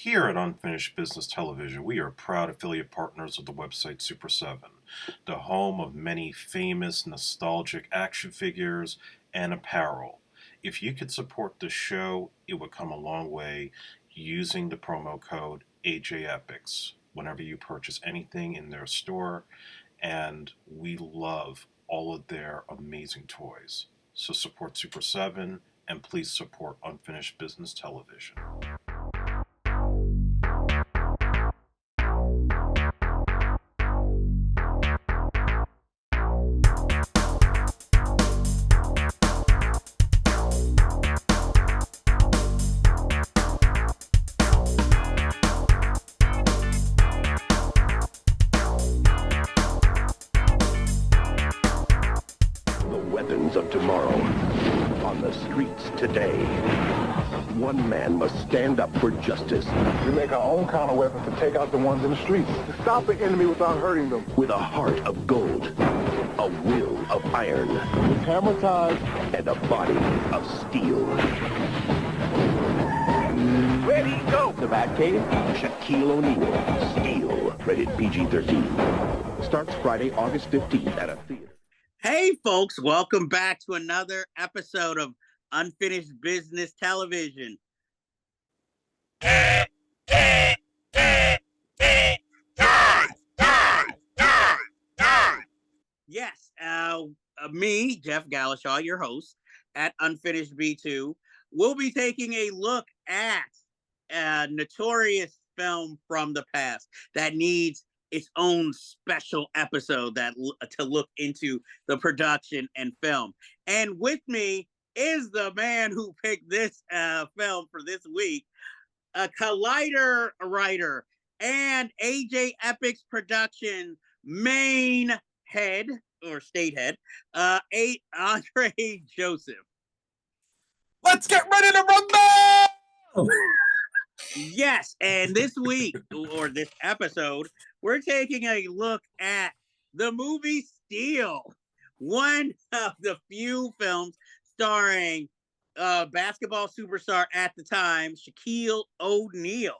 Here at Unfinished Business Television, we are proud affiliate partners of the website Super 7, the home of many famous, nostalgic action figures and apparel. If you could support the show, it would come a long way using the promo code AJEpics whenever you purchase anything in their store, and we love all of their amazing toys. So support Super 7 and please support Unfinished Business Television. Of tomorrow on the streets today. One man must stand up for justice. We make our own kind of weapons to take out the ones in the streets, to stop the enemy without hurting them. With a heart of gold, a will of iron, with hammer ties, and a body of steel. Ready, go! The Batcave, Shaquille O'Neal, Steel, rated PG-13. Starts Friday, August 15th at a theater. Hey, folks, welcome back to another episode of Unfinished Business Television. Yes, me, Jeff Galashaw, your host at Unfinished B2, will be taking a look at a notorious film from the past that needs its own special episode to look into the production and film. And with me is the man who picked this film for this week, a Collider writer and AJEpics production main head or state head, Andre Joseph. Let's get ready to rumble! Yes, and this week, or this episode, we're taking a look at the movie Steel, one of the few films starring basketball superstar at the time, Shaquille O'Neal.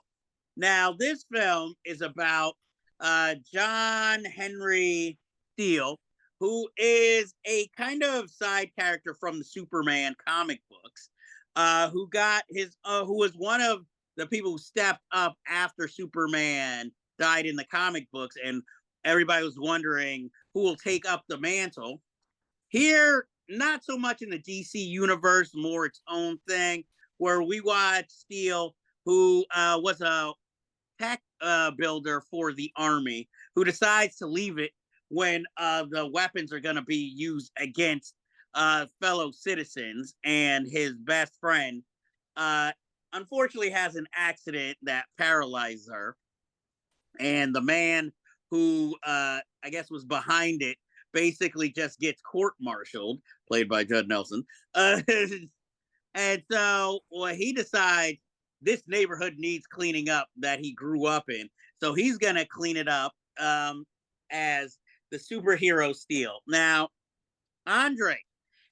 Now, this film is about John Henry Steel, who is a kind of side character from the Superman comic books, who was one of the people who stepped up after Superman died in the comic books, and everybody was wondering who will take up the mantle. Here, not so much in the DC universe, more its own thing, where we watch Steel, who was a tech builder for the army, who decides to leave it when the weapons are going to be used against fellow citizens, and his best friend unfortunately has an accident that paralyzes her. And the man who, I guess, was behind it basically just gets court-martialed, played by Judd Nelson. And so he decides this neighborhood needs cleaning up that he grew up in. So he's going to clean it up as the superhero Steel. Now, Andre,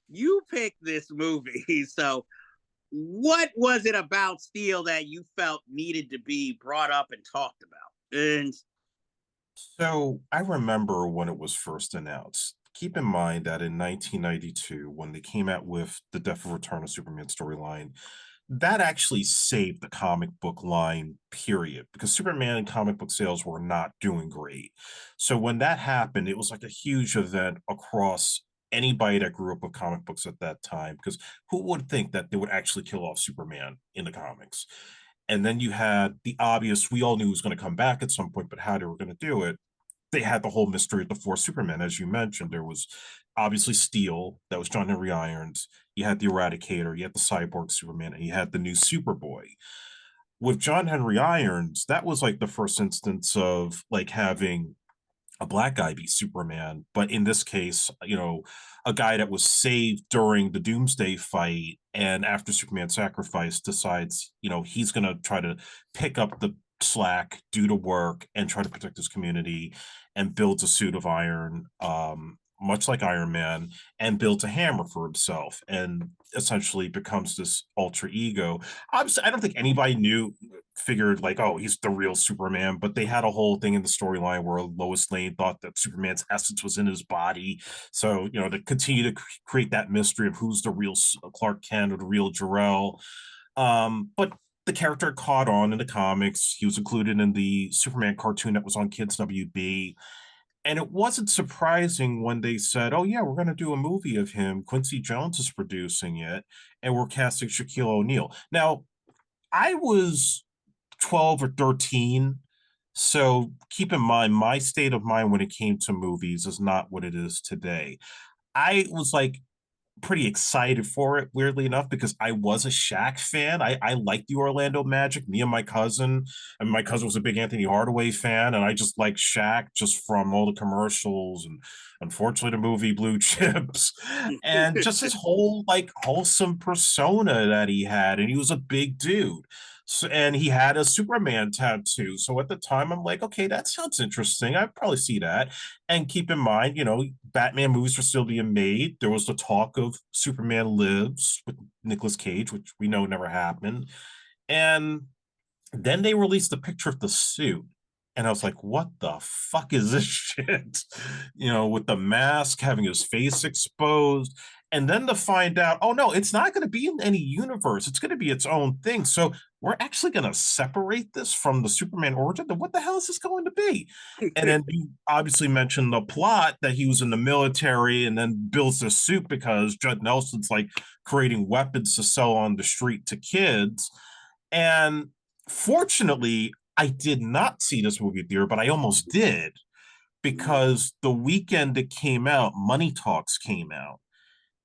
you picked this movie. So what was it about Steel that you felt needed to be brought up and talked about? And So I remember when it was first announced. Keep in mind that in 1992, when they came out with the Death of Return of Superman storyline, that actually saved the comic book line, period, because Superman and comic book sales were not doing great. So when that happened, it was like a huge event across anybody that grew up with comic books at that time, because who would think that they would actually kill off Superman in the comics? And then you had the obvious, we all knew he was going to come back at some point, but how they were going to do it. They had the whole mystery of the four Supermen, as you mentioned. There was obviously Steel, that was John Henry Irons. You had the Eradicator, you had the Cyborg Superman, and you had the new Superboy. With John Henry Irons, that was like the first instance of like having a black guy be Superman, but in this case, a guy that was saved during the Doomsday fight, and after Superman's sacrifice decides, he's going to try to pick up the slack, do the work, and try to protect his community, and builds a suit of iron much like Iron Man, and builds a hammer for himself and essentially becomes this alter ego. Obviously, I don't think anybody figured like, oh, he's the real Superman, but they had a whole thing in the storyline where Lois Lane thought that Superman's essence was in his body. So, to continue to create that mystery of who's the real Clark Kent or the real Jor-El. But the character caught on in the comics. He was included in the Superman cartoon that was on Kids WB. And it wasn't surprising when they said, oh, yeah, we're going to do a movie of him. Quincy Jones is producing it, and we're casting Shaquille O'Neal. Now, I was 12 or 13. So keep in mind, my state of mind when it came to movies is not what it is today. I was like pretty excited for it, weirdly enough, because I was a Shaq fan. I liked the Orlando Magic. Me and my cousin, and my cousin was a big Anthony Hardaway fan, and I just liked Shaq just from all the commercials and unfortunately the movie Blue Chips and just his whole like wholesome persona that he had. And he was a big dude. So, and he had a Superman tattoo. So at the time, I'm like, okay, that sounds interesting. I'd probably see that. And keep in mind, Batman movies were still being made. There was the talk of Superman Lives with Nicolas Cage, which we know never happened. And then they released the picture of the suit. And I was like, what the fuck is this shit? With the mask, having his face exposed. And then to find out, oh no, it's not going to be in any universe. It's going to be its own thing. So we're actually going to separate this from the Superman origin. Then what the hell is this going to be? And then you obviously mentioned the plot that he was in the military and then builds this suit because Judd Nelson's like creating weapons to sell on the street to kids. And fortunately, I did not see this movie theater, but I almost did because the weekend it came out, Money Talks came out.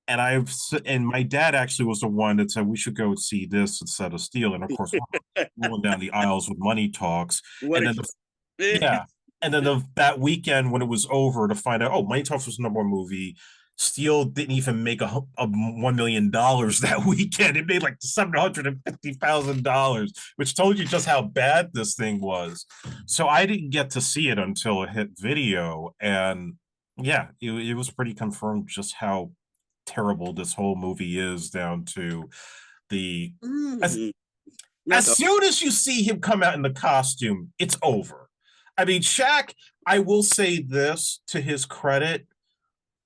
And my dad actually was the one that said we should go see this instead of Steel. And of course, we're rolling down the aisles with Money Talks. What And a then yeah. And then that weekend when it was over to find out, oh, Money Talks was the number one movie. Steel didn't even make a $1 million that weekend. It made like $750,000, which told you just how bad this thing was. So I didn't get to see it until it hit video. And yeah, it was pretty confirmed just how terrible this whole movie is down to the as soon as you see him come out in the costume, it's over. I mean, Shaq, I will say this to his credit,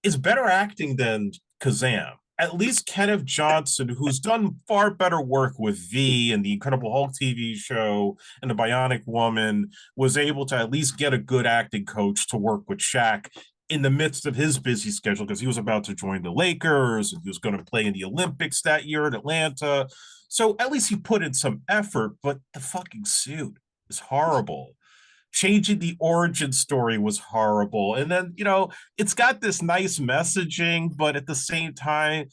is better acting than Kazam. At least Kenneth Johnson, who's done far better work with V and the Incredible Hulk TV show and the Bionic Woman, was able to at least get a good acting coach to work with Shaq in the midst of his busy schedule because he was about to join the Lakers and he was going to play in the Olympics that year in Atlanta. So at least he put in some effort, but the fucking suit is horrible. Changing the origin story was horrible. And then, it's got this nice messaging, but at the same time,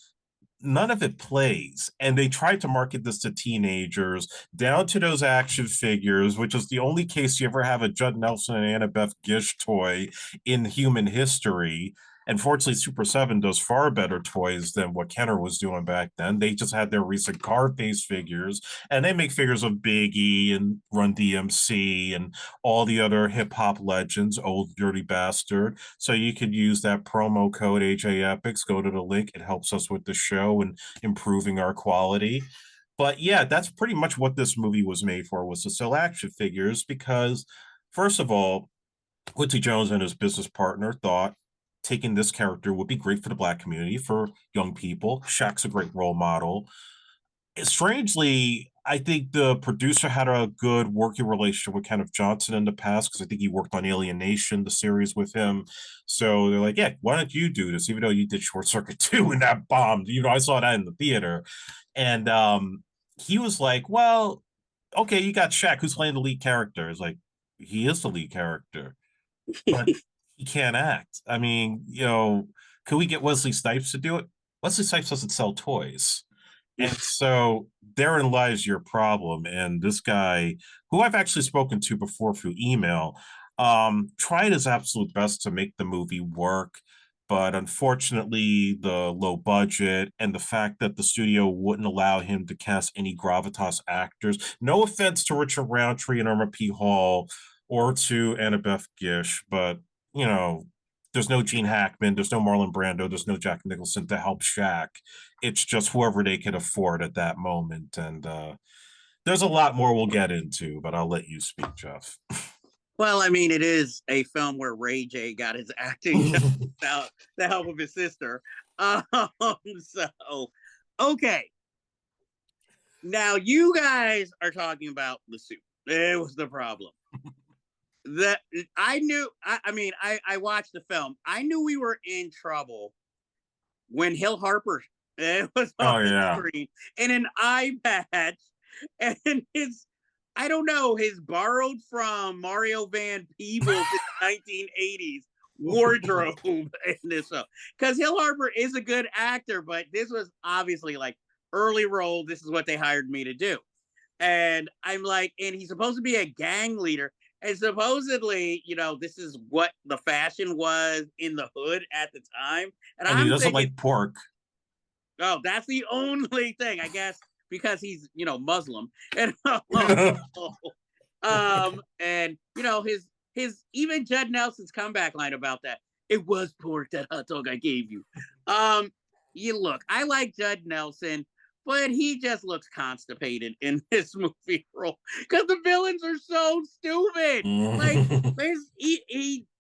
none of it plays. And they tried to market this to teenagers down to those action figures, which is the only case you ever have a Judd Nelson and Annabeth Gish toy in human history. And fortunately, Super 7 does far better toys than what Kenner was doing back then. They just had their recent Carface figures, and they make figures of Biggie and Run DMC and all the other hip hop legends, Old Dirty Bastard. So you could use that promo code HA Epics, go to the link. It helps us with the show and improving our quality. But yeah, that's pretty much what this movie was made for, was to sell action figures because, first of all, Quincy Jones and his business partner thought taking this character would be great for the Black community, for young people. Shaq's a great role model. Strangely, I think the producer had a good working relationship with Kenneth Johnson in the past because I think he worked on Alienation, the series, with him. So they're like, yeah, why don't you do this? Even though you did Short Circuit 2 and that bombed. I saw that in the theater. And he was like, well, okay, you got Shaq, who's playing the lead character. It's like, he is the lead character. But he can't act. I mean, can we get Wesley Snipes to do it? Wesley Snipes doesn't sell toys. And so therein lies your problem. And this guy, who I've actually spoken to before through email, tried his absolute best to make the movie work. But unfortunately, the low budget and the fact that the studio wouldn't allow him to cast any gravitas actors. No offense to Richard Roundtree and Irma P. Hall or to Annabeth Gish, but There's no Gene Hackman, there's no Marlon Brando, there's no Jack Nicholson to help Shaq. It's just whoever they could afford at that moment. And there's a lot more we'll get into, but I'll let you speak, Jeff. Well, I mean, it is a film where Ray J got his acting job without the help of his sister. So, okay. Now, you guys are talking about the suit. It was the problem. That I knew, I mean, I watched the film. I knew we were in trouble when Hill Harper was on the screen in an eye patch, and I don't know, his borrowed from Mario Van Peebles' 1980s wardrobe in this film. Because Hill Harper is a good actor, but this was obviously like early role. This is what they hired me to do. And I'm like, and he's supposed to be a gang leader. And supposedly, you know, this is what the fashion was in the hood at the time. And he doesn't like pork. Oh, that's the only thing, I guess, because he's, you know, Muslim. And and you know, his even Judd Nelson's comeback line about that. It was pork, that hot dog I gave you. You look, I like Judd Nelson, but he just looks constipated in this movie role because the villains are so stupid. Like,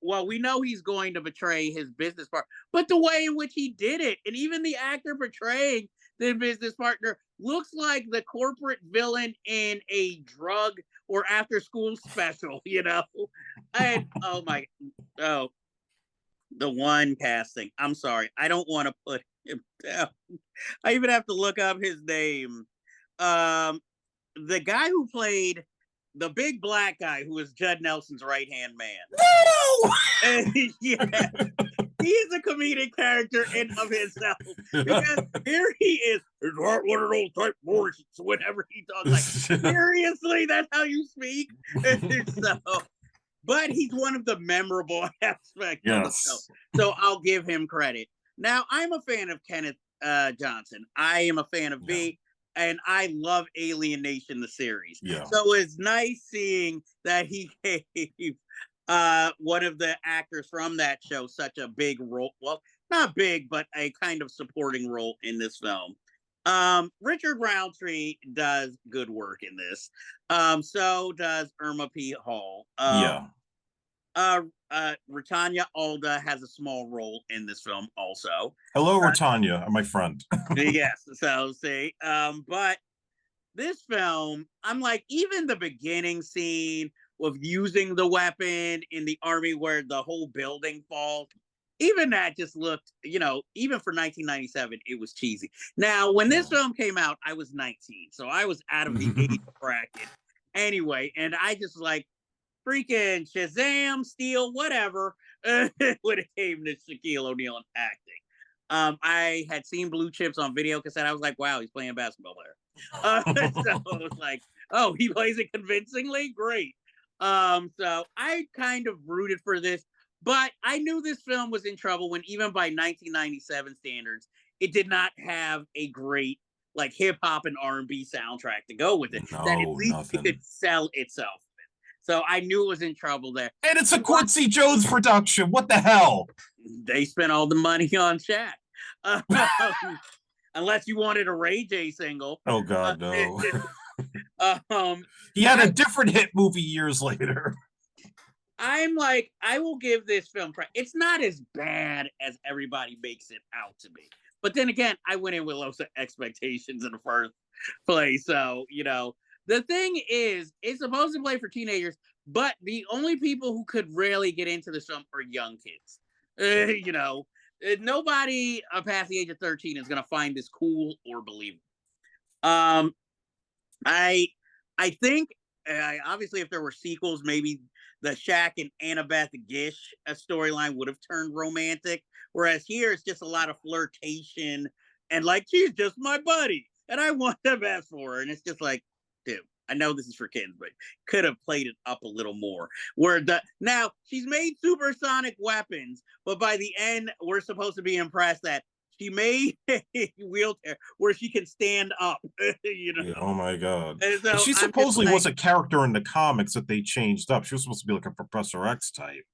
well, we know he's going to betray his business partner, but the way in which he did it, and even the actor portraying the business partner looks like the corporate villain in a drug or after school special, you know? And the one casting. I'm sorry. I don't want to put him down. I even have to look up his name. The guy who played the big black guy who was Judd Nelson's right-hand man. No! Yeah. He is a comedic character in of himself. Because here he is. It's not one of those type voices whenever he talks. Like, seriously, that's how you speak? But he's one of the memorable aspects of the film. So I'll give him credit. Now, I'm a fan of Kenneth Johnson. I am a fan of V, and I love Alien Nation, the series. So it's nice seeing that he gave one of the actors from that show such a big role. Well, not big, but a kind of supporting role in this film. Richard Roundtree does good work in this. So does Irma P. Hall. Ratanya Alda has a small role in this film also. Hello, Ratanya, my friend. Yes, so see, but this film, I'm like, even the beginning scene of using the weapon in the army where the whole building falls, even that just looked, you know, even for 1997, it was cheesy. Now, when this film came out, I was 19, so I was out of the age bracket anyway, and I just like, freaking Shazam, Steel, whatever, when it came to Shaquille O'Neal and acting. I had seen Blue Chips on video cassette. I was like, wow, he's playing a basketball player. So I was like, oh, he plays it convincingly? Great. So I kind of rooted for this, but I knew this film was in trouble when even by 1997 standards, it did not have a great like hip hop and R&B soundtrack to go with it. That at least it could sell itself. So I knew it was in trouble there. And it's a Quincy Jones production. What the hell? They spent all the money on Shaq. Unless you wanted a Ray J single. Oh, God, no. He had a different hit movie years later. I'm like, I will give this film credit. It's not as bad as everybody makes it out to be. But then again, I went in with low expectations in the first place. So, you know. The thing is, it's supposed to play for teenagers, but the only people who could really get into this film are young kids. You know, nobody past the age of 13 is going to find this cool or believable. I think, obviously, if there were sequels, maybe the Shaq and Annabeth Gish storyline would have turned romantic. Whereas here, it's just a lot of flirtation and like, she's just my buddy, and I want the best for her. And it's just like, dude, I know this is for kids, but could have played it up a little more. Now she's made supersonic weapons, but by the end, we're supposed to be impressed that she made a wheelchair where she can stand up. You know? Yeah, oh my God! So she supposedly was a character in the comics that they changed up. She was supposed to be like a Professor X type.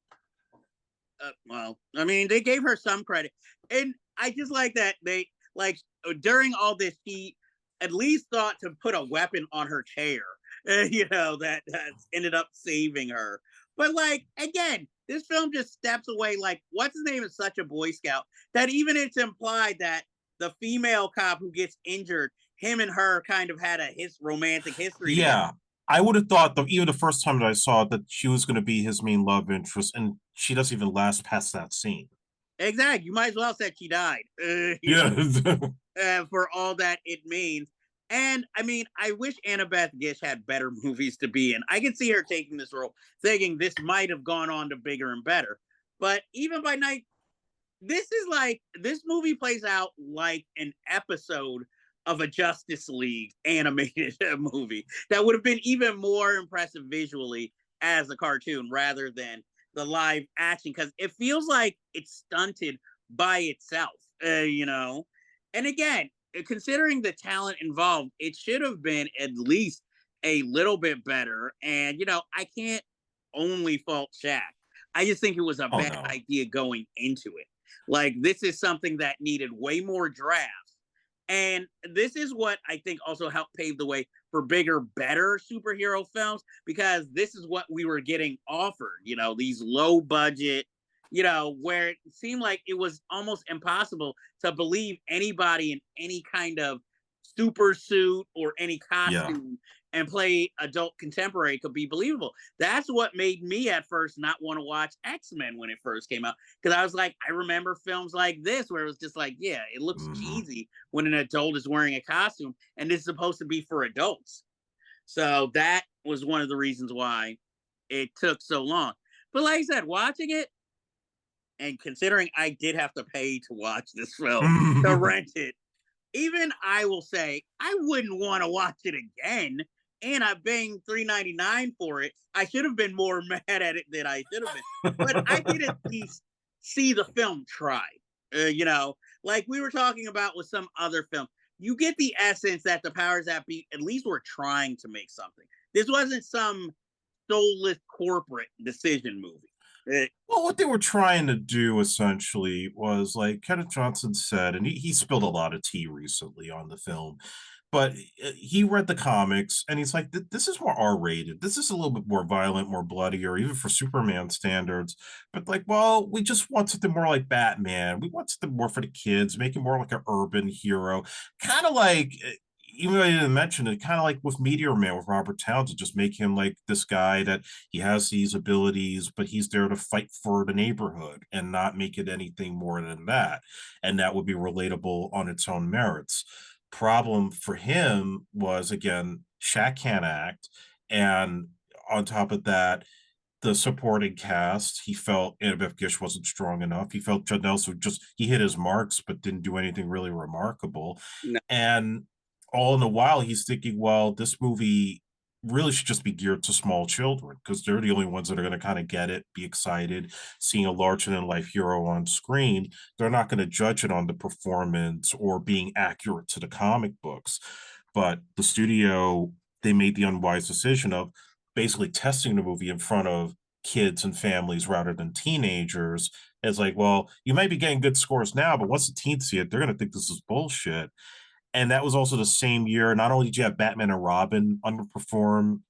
well, I mean, they gave her some credit, and I just like that they like during all this, she at least thought to put a weapon on her chair. That ended up saving her. But like again, this film just steps away. Like, what's his name is such a Boy Scout that even it's implied that the female cop who gets injured, him and her kind of had his romantic history together. Yeah, I would have thought that even the first time that I saw it, that she was going to be his main love interest, and she doesn't even last past that scene. Exactly. You might as well said she died. Yeah. For all that it means. And I mean, I wish Annabeth Gish had better movies to be in. I can see her taking this role, thinking this might have gone on to bigger and better. But even by night, this movie plays out like an episode of a Justice League animated movie that would have been even more impressive visually as a cartoon rather than the live action, because it feels like it's stunted by itself, And again, considering the talent involved, it should have been at least a little bit better. And I can't only fault Shaq. I just think it was a Oh bad no. idea going into it. Like, this is something that needed way more drafts. And this is what I think also helped pave the way for bigger, better superhero films, because this is what we were getting offered, these low budget, where it seemed like it was almost impossible to believe anybody in any kind of super suit or any Yeah. costume and play adult contemporary could be believable. That's what made me at first not want to watch X-Men when it first came out. Because I was like, I remember films like this where it was just like, yeah, it looks cheesy when an adult is wearing a costume, and this is supposed to be for adults. So that was one of the reasons why it took so long. But like I said, watching it, and considering I did have to pay to watch this film, to rent it, even I will say I wouldn't want to watch it again. And I'm paying $3.99 for it. I should have been more mad at it than I should have been. But I did at least see the film try. Like we were talking about with some other film. You get the essence that the powers that be at least were trying to make something. This wasn't some soulless corporate decision movie. Well, what they were trying to do essentially was, like Kenneth Johnson said, and he spilled a lot of tea recently on the film, but he read the comics and he's like, this is more R-rated. This is a little bit more violent, more bloodier, even for Superman standards. But like, well, we just want something more like Batman. We want something more for the kids, make him more like an urban hero. Kind of like, even though I didn't mention it, kind of like with Meteor Man with Robert Townsend, just make him like this guy that he has these abilities, but he's there to fight for the neighborhood and not make it anything more than that. And that would be relatable on its own merits. Problem for him was, again, Shaq can't act, and on top of that, the supporting cast, he felt Annabeth Gish wasn't strong enough. He felt Judd Nelson he hit his marks but didn't do anything really remarkable. No. And all in the while, he's thinking, well, this movie really should just be geared to small children because they're the only ones that are going to kind of get it, be excited, seeing a larger than life hero on screen. They're not going to judge it on the performance or being accurate to the comic books. But the studio, they made the unwise decision of basically testing the movie in front of kids and families rather than teenagers. It's like, well, you might be getting good scores now, but once the teens see it, they're going to think this is bullshit. And that was also the same year. Not only did you have Batman and Robin underperform,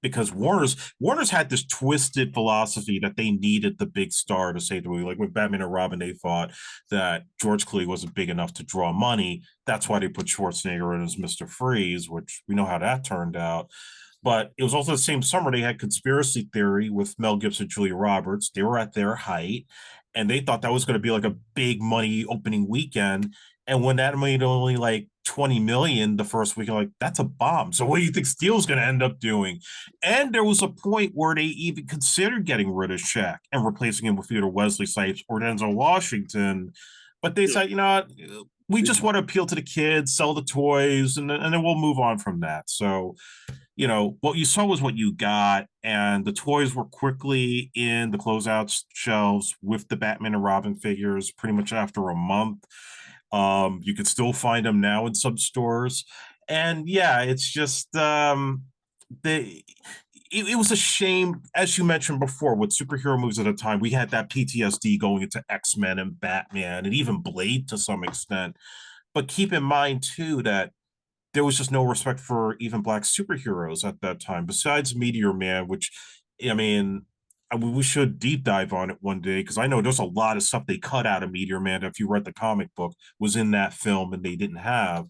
because Warner's had this twisted philosophy that they needed the big star to save the movie. Like with Batman and Robin, they thought that George Clooney wasn't big enough to draw money. That's why they put Schwarzenegger in as Mr. Freeze, which we know how that turned out. But it was also the same summer they had Conspiracy Theory with Mel Gibson, Julia Roberts. They were at their height, and they thought that was going to be like a big money opening weekend. And when that made only like 20 million the first week, like, that's a bomb. So what do you think Steele's going to end up doing? And there was a point where they even considered getting rid of Shaq and replacing him with either Wesley Snipes or Denzel Washington. But they said, we just want to appeal to the kids, sell the toys, and then we'll move on from that. So, what you saw was what you got, and the toys were quickly in the closeout shelves with the Batman and Robin figures pretty much after a month. You could still find them now in some stores. And yeah, it's just it was a shame, as you mentioned before, with superhero movies at the time, we had that PTSD going into X-Men and Batman and even Blade to some extent. But keep in mind too that there was just no respect for even black superheroes at that time. Besides Meteor Man, which I mean, we should deep dive on it one day because I know there's a lot of stuff they cut out of Meteor Man. If you read the comic book, was in that film and they didn't have,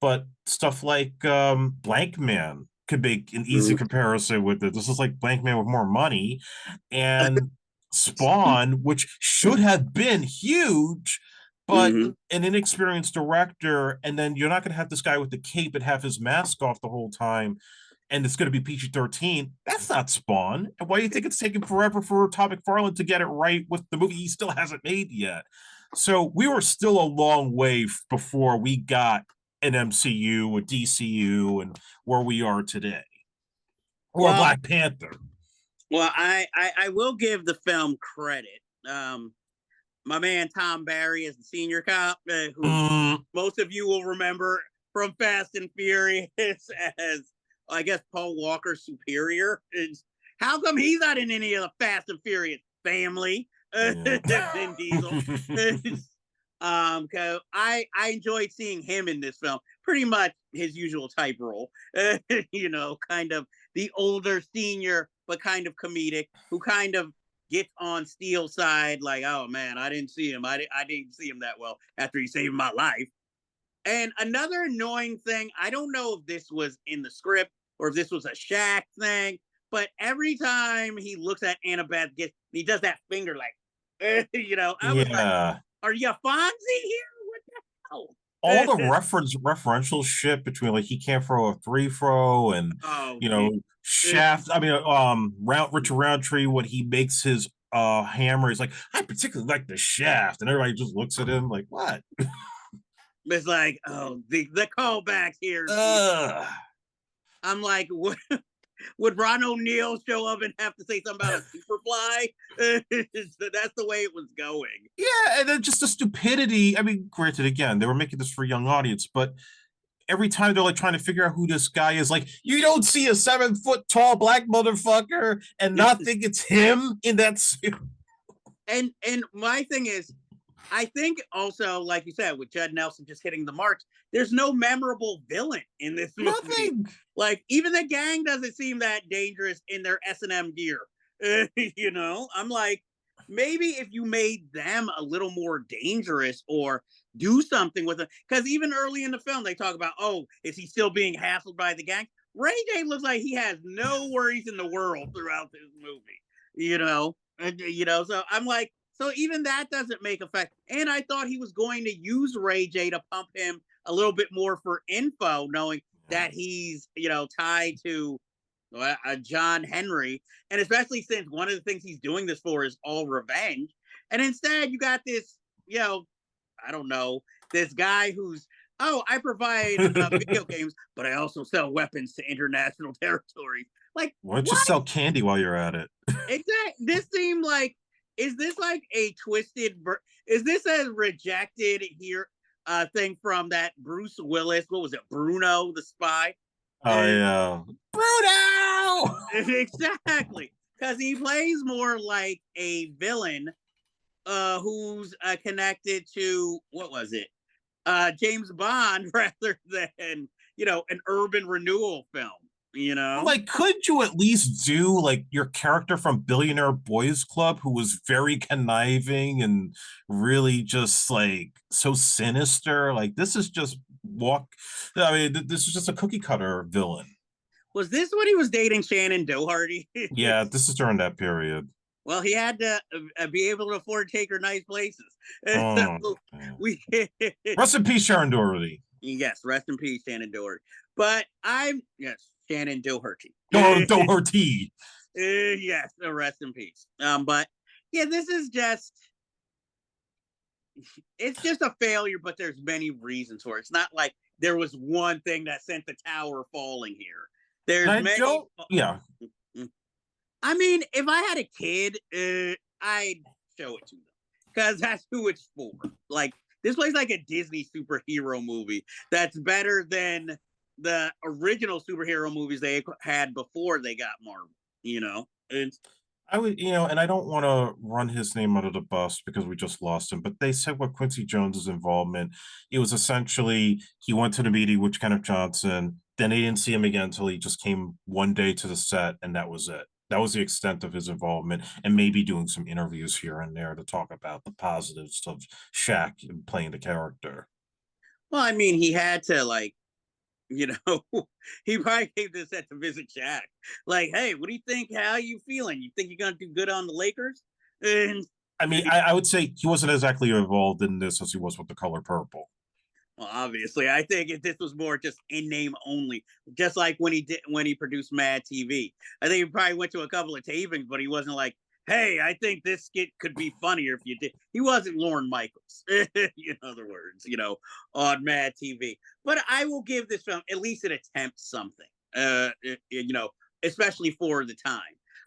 but stuff like Blank Man could make an easy comparison with it. This is like Blank Man with more money, and Spawn, which should have been huge, but Mm-hmm. an inexperienced director, and then you're not going to have this guy with the cape and have his mask off the whole time, and it's going to be PG-13. That's not Spawn. And why do you think it's taking forever for Todd McFarlane to get it right with the movie he still hasn't made yet? So we were still a long way before we got an MCU, a DCU, and where we are today, or Well, Black Panther. I will give the film credit. My man Tom Barry is the senior cop, who most of you will remember from Fast and Furious as, I guess, Paul Walker's superior. How come he's not in any of the Fast and Furious family? Vin Diesel. I enjoyed seeing him in this film. Pretty much his usual type role. Kind of the older senior, but kind of comedic, who kind of gets on Steele's side, like, oh man, I didn't see him. I didn't see him that well after he saved my life. And another annoying thing, I don't know if this was in the script or if this was a Shaq thing, but every time he looks at Annabeth, he does that finger like, I was like, are you Fonzie here? What the hell? All the referential shit between like he can't throw a three throw and Shaft. I mean, Richard Roundtree when he makes his hammer, he's like, I particularly like the Shaft, and everybody just looks at him like, what? It's like, oh, the callback here. I'm like, what? Would Ron O'Neal show up and have to say something about a Superfly? So that's the way it was going. Yeah, and then just the stupidity. I mean, granted, again, they were making this for a young audience, but every time they're like trying to figure out who this guy is, like, you don't see a 7-foot tall black motherfucker and not think it's him in that suit. And my thing is, I think also, like you said, with Judd Nelson just hitting the marks, there's no memorable villain in this movie. Nothing. Like, even the gang doesn't seem that dangerous in their S&M gear. I'm like, maybe if you made them a little more dangerous or do something with them, because even early in the film, they talk about, oh, is he still being hassled by the gang? Ray J looks like he has no worries in the world throughout this movie, so I'm like, so even that doesn't make effect. And I thought he was going to use Ray J to pump him a little bit more for info, knowing that he's, tied to John Henry. And especially since one of the things he's doing this for is all revenge. And instead you got this, I don't know, this guy who's, oh, I provide video games, but I also sell weapons to international territories. Like, why don't you sell candy while you're at it? Exactly. This seemed like, is this like a twisted, is this a rejected here thing from that Bruce Willis, what was it, Bruno the Spy? Oh, yeah. Bruno! Exactly. Because he plays more like a villain who's connected to, what was it? James Bond rather than, an urban renewal film. Like, could you at least do like your character from Billionaire Boys Club, who was very conniving and really just like so sinister? Like, this is just this is just a cookie cutter villain. Was this when he was dating Shannon Doherty? Yeah, this is during that period. Well, he had to be able to afford to take her nice places. Oh, rest in peace, Sharon Doherty. Yes, rest in peace, Shannon Doherty. But Shannon Doherty. Doherty. Yes, rest in peace. But yeah, this is it's just a failure, but there's many reasons for it. It's not like there was one thing that sent the tower falling here. There's many. Yeah. I mean, if I had a kid, I'd show it to them because that's who it's for. Like, this plays like a Disney superhero movie that's better than the original superhero movies they had before they got Marvel. It's I would, and I don't want to run his name under the bus because we just lost him, but they said with Quincy Jones's involvement, it was essentially he went to the meeting with Kenneth Johnson, then they didn't see him again until he just came one day to the set, and that was it. That was the extent of his involvement, and maybe doing some interviews here and there to talk about the positives of Shaq playing the character. well, I mean, he had to you know, he probably came to the set to visit Shaq. Like, hey, what do you think? How you feeling? You think you're gonna do good on the Lakers? And I mean, I would say he wasn't exactly involved in this as he was with the color purple. well, obviously, I think this was more just in name only, just like when he produced Mad TV. I think he probably went to a couple of tapings, but he wasn't like, "Hey, I think this skit could be funnier if you did." He wasn't Lorne Michaels, in other words, on Mad TV. But I will give this film at least an attempt something, especially for the time.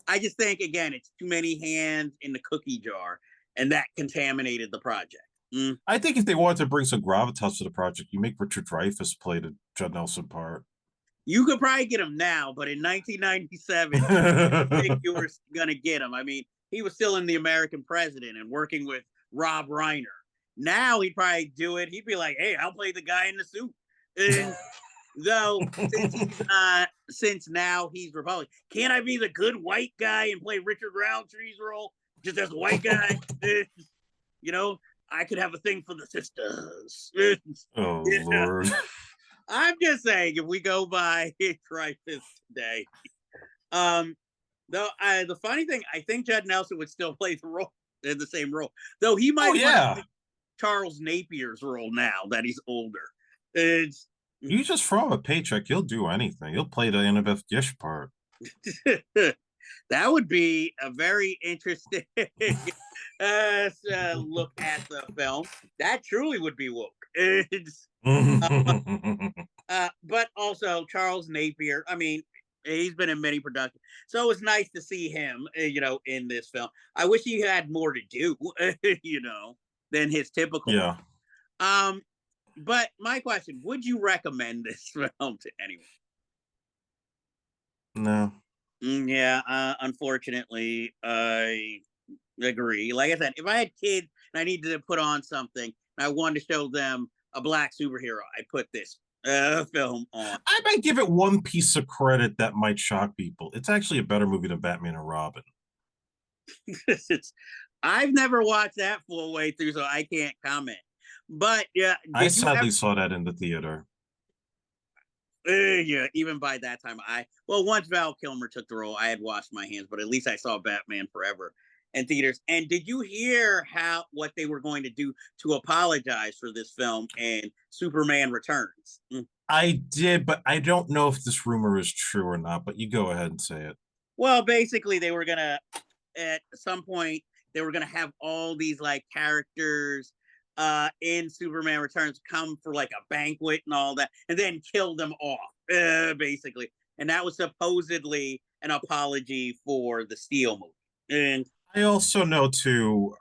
I just think again, it's too many hands in the cookie jar, and that contaminated the project. Mm. I think if they wanted to bring some gravitas to the project, you make Richard Dreyfuss play the Judd Nelson part. You could probably get him now, but in 1997, I don't think you were going to get him. I mean, he was still in The American President and working with Rob Reiner. Now he'd probably do it. He'd be like, "Hey, I'll play the guy in the suit." And though, since now he's Republican, can't I be the good white guy and play Richard Roundtree's role just as a white guy? I could have a thing for the sisters. Oh, Lord. I'm just saying, if we go by Dreyfuss today, though, the funny thing, I think Judd Nelson would still play the same role, though he might yeah. Charles Napier's role now that he's older. You just throw him a paycheck, he'll do anything. He'll play the Annabeth Gish part. That would be a very interesting look at the film. That truly would be woke. But also Charles Napier. I mean, he's been in many productions, so it was nice to see him, in this film. I wish he had more to do, than his typical. Yeah. But my question: would you recommend this film to anyone? No. Yeah, unfortunately, I agree. Like I said, if I had kids and I needed to put on something and I wanted to show them a black superhero, I'd put this film on. I might give it one piece of credit that might shock people. It's actually a better movie than Batman and Robin. I've never watched that full way through, so I can't comment. But yeah, I sadly saw that in the theater. Yeah, even by that time, once Val Kilmer took the role, I had washed my hands. But at least I saw Batman Forever in theaters. And did you hear what they were going to do to apologize for this film and Superman Returns? I did, but I don't know if this rumor is true or not. But you go ahead and say it. Well, basically, they were gonna at some point they were gonna have all these characters in Superman Returns come for a banquet and all that, and then kill them off, basically. And that was supposedly an apology for the Steel movie. And I also know too,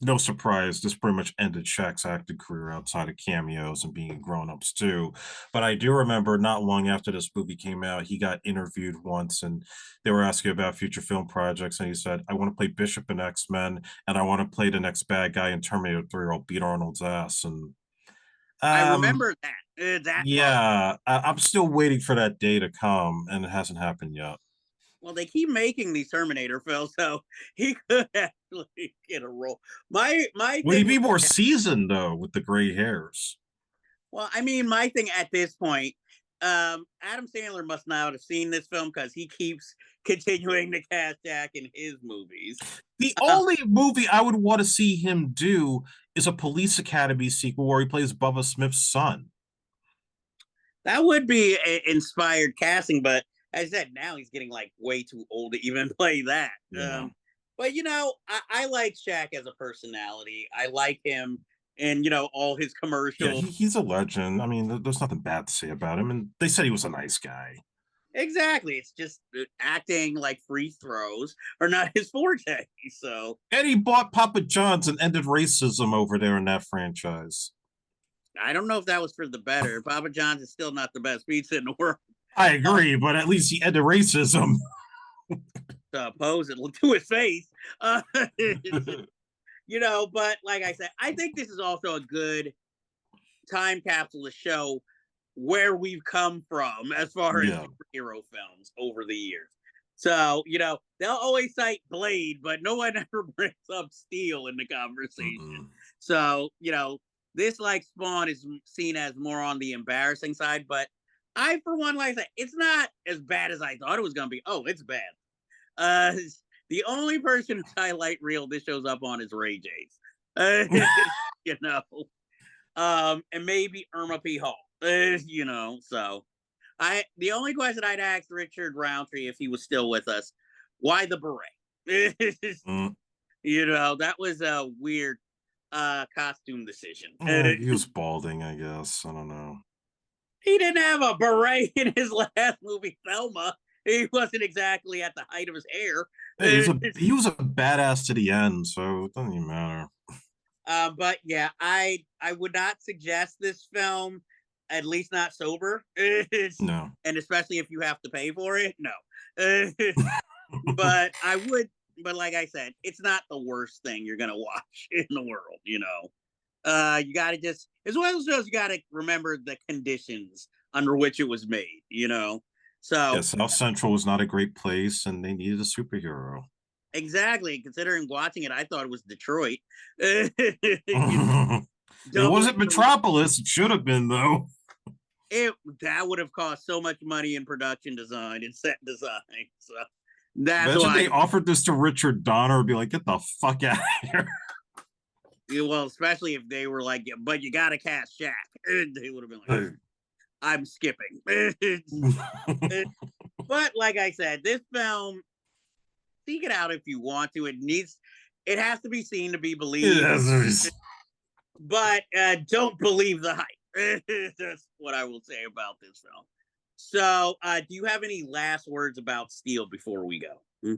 no surprise, this pretty much ended Shaq's acting career outside of cameos and being grown-ups too. But I do remember not long after this movie came out, he got interviewed once and they were asking about future film projects. And he said, I want to play Bishop in X-Men and I want to play the next bad guy in Terminator 3 or I'll beat Arnold's ass. And I remember that. Yeah, I'm still waiting for that day to come and it hasn't happened yet. Well, they keep making these Terminator films, so he could actually get a role. My Would he be more seasoned though with the gray hairs? Well, I mean, my thing at this point, Adam Sandler must not have seen this film because he keeps continuing to cast Jack in his movies. The only movie I would want to see him do is a Police Academy sequel where he plays Bubba Smith's son. That would be inspired casting, but as I said, now he's getting way too old to even play that. Yeah. But I like Shaq as a personality. I like him and all his commercials. Yeah, he's a legend. I mean, there's nothing bad to say about him, and they said he was a nice guy. Exactly. It's just acting like free throws are not his forte. So, and he bought Papa John's and ended racism over there in that franchise. I don't know if that was for the better. Papa John's is still not the best pizza in the world. I agree, but at least he ended racism. pose it to his face. You know, but like I said, I think this is also a good time capsule to show where we've come from as far as Yeah. superhero films over the years. So, you know, they'll always cite Blade, but no one ever brings up Steel in the conversation. Mm-mm. So, you know, this like Spawn is seen as more on the embarrassing side, but I, for one, like I said, it's not as bad as I thought it was going to be. Oh, it's bad. Uh, the only person whose highlight reel this shows up on is Ray J's. You know, and maybe Irma P. Hall. You know, so the only question I'd ask Richard Roundtree if he was still with us, why the beret? Mm. You know, that was a weird costume decision. He was balding, I guess. I don't know. He didn't have a beret in his last movie, Thelma. He wasn't exactly at the height of his hair. Hey, he was a badass to the end, so it doesn't even matter. But yeah, I would not suggest this film, at least not sober. No. And especially if you have to pay for it, no. But I would. But like I said, it's not the worst thing you're gonna watch in the world. You know, you got to just, as well as you got to remember the conditions under which it was made. You know, so Yeah, South Central was not a great place, and they needed a superhero. exactly. Considering watching it, I thought it was Detroit. It wasn't Metropolis. It should have been, though. That would have cost so much money in production design and set design. So that's Imagine why they offered this to Richard Donner, be like, get the fuck out of here. well, especially if they were like, but you gotta cast Shaq. They would have been like, I'm skipping. But like I said, this film, seek it out if you want to. It has to be seen to be believed. Yes. But don't believe the hype. That's what I will say about this film. So, do you have any last words about Steel before we go?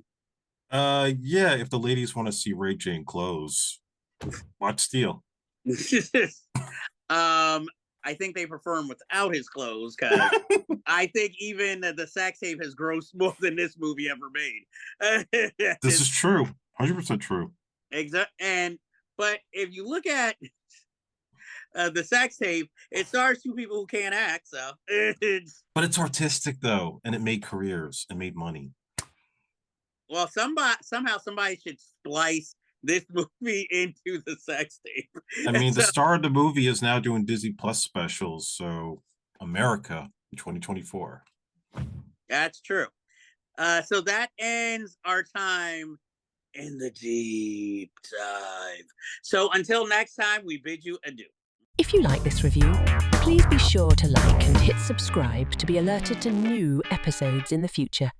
Yeah, if the ladies want to see Ray J in clothes, watch Steel. I think they prefer him without his clothes because I think even the sex tape has grossed more than this movie ever made. This is true. 100% true. Exactly. But if you look at the sex tape, it stars two people who can't act. So, But it's artistic, though, and it made careers and made money. well, somehow somebody should splice this movie into the sex tape. I mean, the star of the movie is now doing Disney Plus specials, so America in 2024. That's true. So that ends our time in the deep dive. So until next time, we bid you adieu. If you like this review, please be sure to like and hit subscribe to be alerted to new episodes in the future.